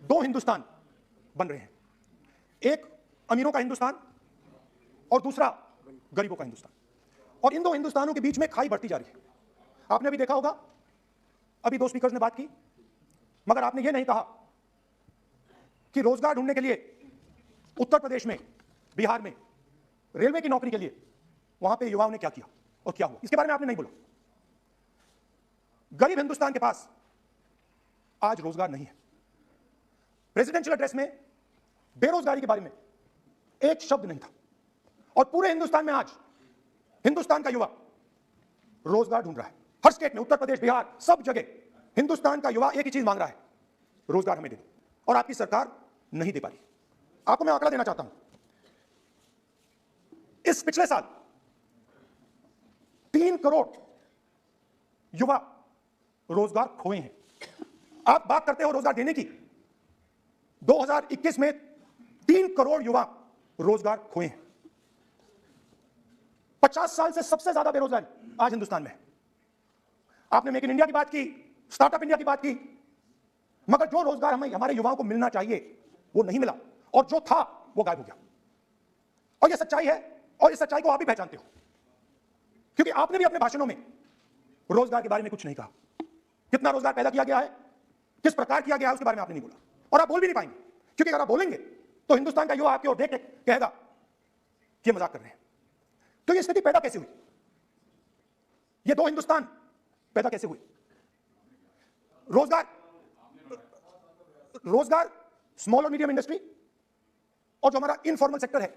दो हिंदुस्तान बन रहे हैं, एक अमीरों का हिंदुस्तान और दूसरा गरीबों का हिंदुस्तान। और इन दो हिंदुस्तानों के बीच में खाई बढ़ती जा रही है। आपने अभी देखा होगा, अभी दो स्पीकर्स ने बात की, मगर आपने यह नहीं कहा कि रोजगार ढूंढने के लिए उत्तर प्रदेश में, बिहार में रेलवे की नौकरी के लिए वहां पे युवाओं ने क्या किया और क्या हुआ, इसके बारे में आपने नहीं बोला। गरीब हिंदुस्तान के पास आज रोजगार नहीं है। प्रेसिडेंशियल एड्रेस में बेरोजगारी के बारे में एक शब्द नहीं था, और पूरे हिंदुस्तान में आज हिंदुस्तान का युवा रोजगार ढूंढ रहा है। हर स्टेट में, उत्तर प्रदेश, बिहार, सब जगह हिंदुस्तान का युवा एक ही चीज मांग रहा है, रोजगार हमें दे दो, और आपकी सरकार नहीं दे पा रही। आपको मैं आंकड़ा देना चाहता हूं, इस पिछले साल 3 करोड़ युवा रोजगार खोए हैं। आप बात करते हो रोजगार देने की, 2021 में 3 करोड़ युवा रोजगार खोए हैं। 50 साल से सबसे ज्यादा बेरोजगारी आज हिंदुस्तान में है। आपने मेक इन इंडिया की बात की, स्टार्टअप इंडिया की बात की, मगर जो रोजगार हमें, हमारे युवाओं को मिलना चाहिए वो नहीं मिला, और जो था वो गायब हो गया। और ये सच्चाई है, और इस सच्चाई को आप भी पहचानते हो, क्योंकि आपने भी अपने भाषणों में रोजगार के बारे में कुछ नहीं कहा। कितना रोजगार पैदा किया गया है, किस प्रकार किया गया है, उसके बारे में आपने नहीं बोला, और आप बोल भी नहीं पाएंगे, क्योंकि अगर आप बोलेंगे तो हिंदुस्तान का युवा आपकी ओर देख के कहेगा कि मजाक कर रहे हैं। तो ये स्थिति पैदा कैसे हुई? ये दो हिंदुस्तान पैदा कैसे हुए? रोजगार स्मॉल और मीडियम इंडस्ट्री और जो हमारा इनफॉर्मल सेक्टर है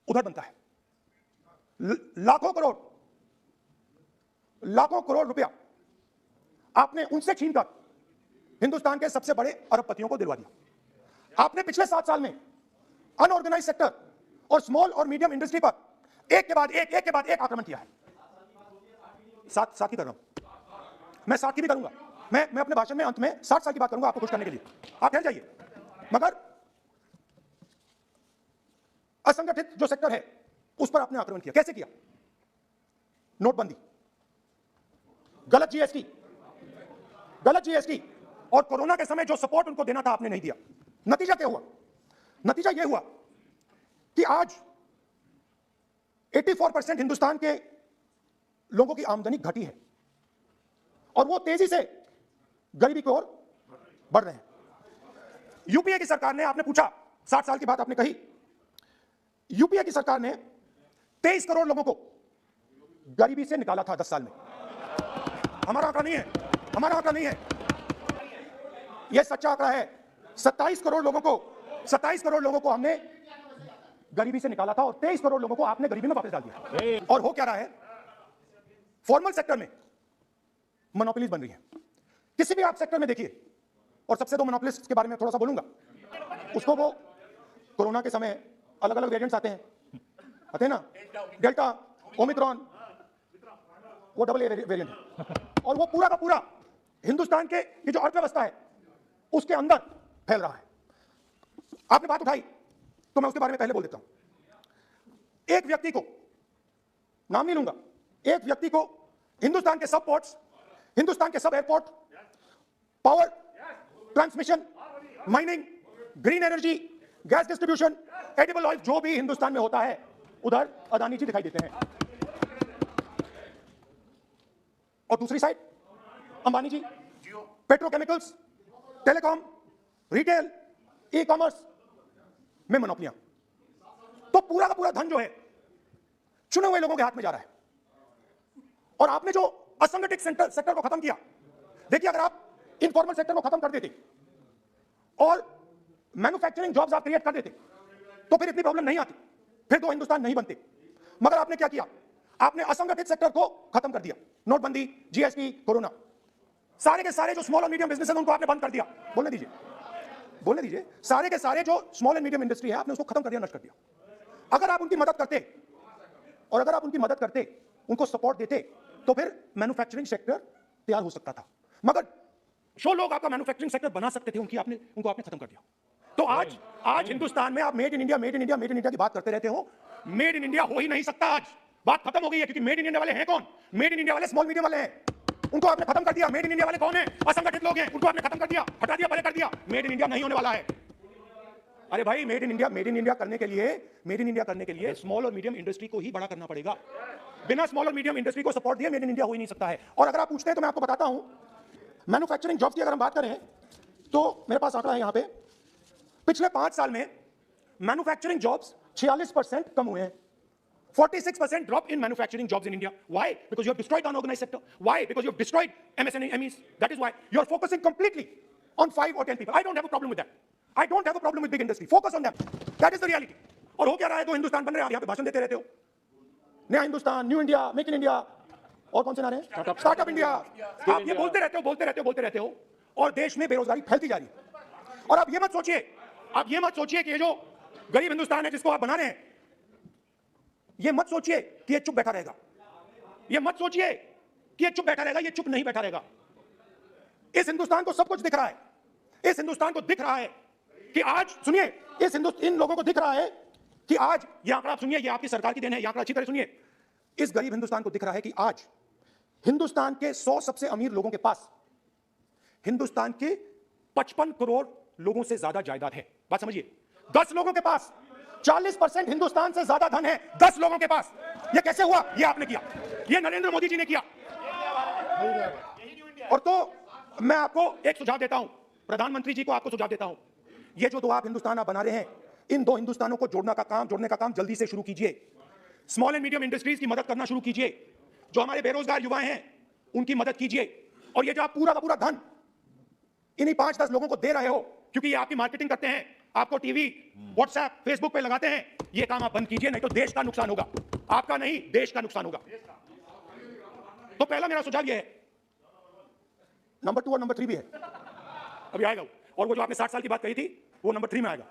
उधर बनता है। लाखों करोड़ रुपया आपने उनसे छीनकर हिंदुस्तान के सबसे बड़े अरबपतियों को दिलवा दिया। आपने पिछले 7 साल में अनऑर्गेनाइज सेक्टर और स्मॉल और मीडियम इंडस्ट्री पर एक के बाद एक आक्रमण किया है। सात की कर रहा हूं मैं, 7 की भी करूंगा मैं अपने भाषण में अंत में 60 साल की बात करूंगा आपको खुश करने के लिए, आप ठहर जाइए। मगर असंगठित जो सेक्टर है उस पर आपने आक्रमण किया। कैसे किया? नोटबंदी, गलत जीएसटी और कोरोना के समय जो सपोर्ट उनको देना था आपने नहीं दिया। नतीजा क्या हुआ? नतीजा यह हुआ कि आज 84% हिंदुस्तान के लोगों की आमदनी घटी है, और वो तेजी से गरीबी की ओर बढ़ रहे हैं। यूपीए की सरकार ने, आपने पूछा 60 साल की बात आपने कही, यूपीए की सरकार ने 23 करोड़ लोगों को गरीबी से निकाला था 10 साल में। हमारा आंकड़ा नहीं है, यह सच्चा आंकड़ा है। 27 करोड़ लोगों को हमने गरीबी से निकाला था, और 23 करोड़ लोगों को आपने गरीबी में वापस डाल दिया। और हो क्या रहा है? फॉर्मल सेक्टर में मोनोपोलीज बन रही है। किसी भी आप सेक्टर में देखिए, और सबसे दो मोनोपोलिस्ट के बारे में थोड़ा सा बोलूंगा। उसको वो कोरोना के समय अलग अलग वेरिएंट्स आते हैं ना, डेल्टा, ओमिक्रॉन, वो डबल ए वेरिएंट है, और वो पूरा का पूरा हिंदुस्तान के ये जो अर्थव्यवस्था है उसके अंदर फैल रहा है। आपने बात उठाई तो मैं उसके बारे में पहले बोल देता हूं। एक व्यक्ति को, नाम नहीं लूंगा, एक व्यक्ति को हिंदुस्तान के सब पोर्ट्स, हिंदुस्तान के सब airport, power transmission, mining, green energy, gas distribution, edible oil, जो भी हिंदुस्तान में होता है उधर अदानी जी दिखाई देते हैं। और दूसरी side Ambani ji, petrochemicals, telecom, retail, e commerce में मोनोपोलियां। तो पूरा का पूरा धन जो है चुने हुए लोगों के हाथ में जा रहा है। और आपने जो असंगठित सेक्टर को खत्म किया, देखिए अगर आप इनफॉर्मल सेक्टर को खत्म कर देते और मैन्युफैक्चरिंग जॉब्स आप क्रिएट कर देते तो फिर इतनी प्रॉब्लम नहीं आती, फिर दो हिंदुस्तान नहीं बनते। मगर आपने क्या किया? आपने असंगठित सेक्टर को खत्म कर दिया। नोटबंदी, जीएसटी, कोरोना, सारे के सारे जो स्मॉल और मीडियम बिजनेस है उनको आपने बंद कर दिया। बोलने दीजिए। सारे के सारे जो स्मॉल एंड मीडियम इंडस्ट्री है आपने उसको खत्म कर दिया, नष्ट कर दिया। अगर आप उनकी मदद करते, उनको सपोर्ट देते, तो फिर मैन्युफैक्चरिंग सेक्टर तैयार हो सकता था। मगर जो लोग आपका मैन्युफैक्चरिंग सेक्टर बना सकते थे उनको आपने खत्म कर दिया। तो आज हिंदुस्तान में आप मेड इन इंडिया की बात करते रहते हो। मेड इन इंडिया हो ही नहीं सकता। आज बात खत्म हो गई है, क्योंकि मेड इन इंडिया वाले हैं कौन? मेड इन इंडिया वाले स्मॉल मीडियम वाले हैं। उनको आपने खत्म कर दिया। मेड इन इंडिया वाले कौन है? असंगठित लोग हैं, उनको आपने खत्म कर दिया, हटा दिया, परे कर दिया। मेड इन इंडिया नहीं होने वाला है। अरे भाई, मेड इन इंडिया करने के लिए स्मॉल और मीडियम इंडस्ट्री को ही बड़ा करना पड़ेगा। बिना स्मॉल और मीडियम इंडस्ट्री को सपोर्ट दिए मेड इन इंडिया हो ही नहीं सकता है। और अगर आप पूछते हैं तो मैं आपको बताता हूं, मैन्युफैक्चरिंग जॉब्स की अगर हम बात करें तो मेरे पास आंकड़ा है यहां पे, पिछले 5 साल में मैन्युफैक्चरिंग जॉब्स 46% कम हुए हैं। 46% drop in manufacturing jobs in India. Why? Because you have destroyed the unorganized sector. Why? Because you have destroyed MSMEs. That is why you are focusing completely on 5 or 10 people. I don't have a problem with that. I don't have a problem with big industry. Focus on them. That is the reality. और हो क्या रहा है? 2 हिंदुस्तान बन रहे हैं, आप यहाँ पे भाषण देते रहते हो, नया Hindustan, new India, make in India, और कौन से नारे हैं? Startup India. आप ये बोलते रहते हो और देश में बेरोजगारी फैलती जा रही है। और आप ये मत सोचिए कि ये जो गरीब हिंदुस्तान है जिसको आप बना रहे हैं, ये मत सोचिए कि ये चुप बैठा रहेगा। ये मत सोचिए कि ये चुप बैठा रहेगा, ये चुप नहीं बैठा रहेगा। इस हिंदुस्तान को सब कुछ दिख रहा है। इस हिंदुस्तान को दिख रहा है कि आज, सुनिए, इन लोगों को दिख रहा है कि आज, ये आंकड़ा आप सुनिए, ये आपकी सरकार की देन है, ये आंकड़ा अच्छी तरह सुनिए। इस गरीब हिंदुस्तान को दिख रहा है कि आज हिंदुस्तान के 100 सबसे अमीर लोगों के पास हिंदुस्तान के 55 करोड़ लोगों से ज्यादा जायदाद है। बात समझिए, 10 लोगों के पास 40% हिंदुस्तान से ज्यादा धन है। 10 लोगों के पास। ये कैसे हुआ? ये आपने किया, ये नरेंद्र मोदी जी ने किया। और तो मैं आपको एक सुझाव देता हूं, प्रधानमंत्री जी को आपको सुझाव देता हूं, ये जो 2 आप हिंदुस्तान आप बना रहे हैं, इन 2 हिंदुस्तानों को जोड़ने का काम जल्दी से शुरू कीजिए। स्मॉल एंड मीडियम इंडस्ट्रीज की मदद करना शुरू कीजिए। जो हमारे बेरोजगार युवा हैं उनकी मदद कीजिए। और ये जो आप पूरा का पूरा धन इन्हीं 5-10 लोगों को दे रहे हो, क्योंकि ये आपकी मार्केटिंग करते हैं, आपको टीवी, व्हाट्सएप, फेसबुक पे लगाते हैं, ये काम आप बंद कीजिए, नहीं तो देश का नुकसान होगा। आपका नहीं, देश का नुकसान होगा। तो पहला मेरा सुझाव ये है। नंबर 2 और नंबर 3 भी है, अभी आएगा वो। और वो जो आपने 60 साल की बात कही थी, वो नंबर 3 में आएगा।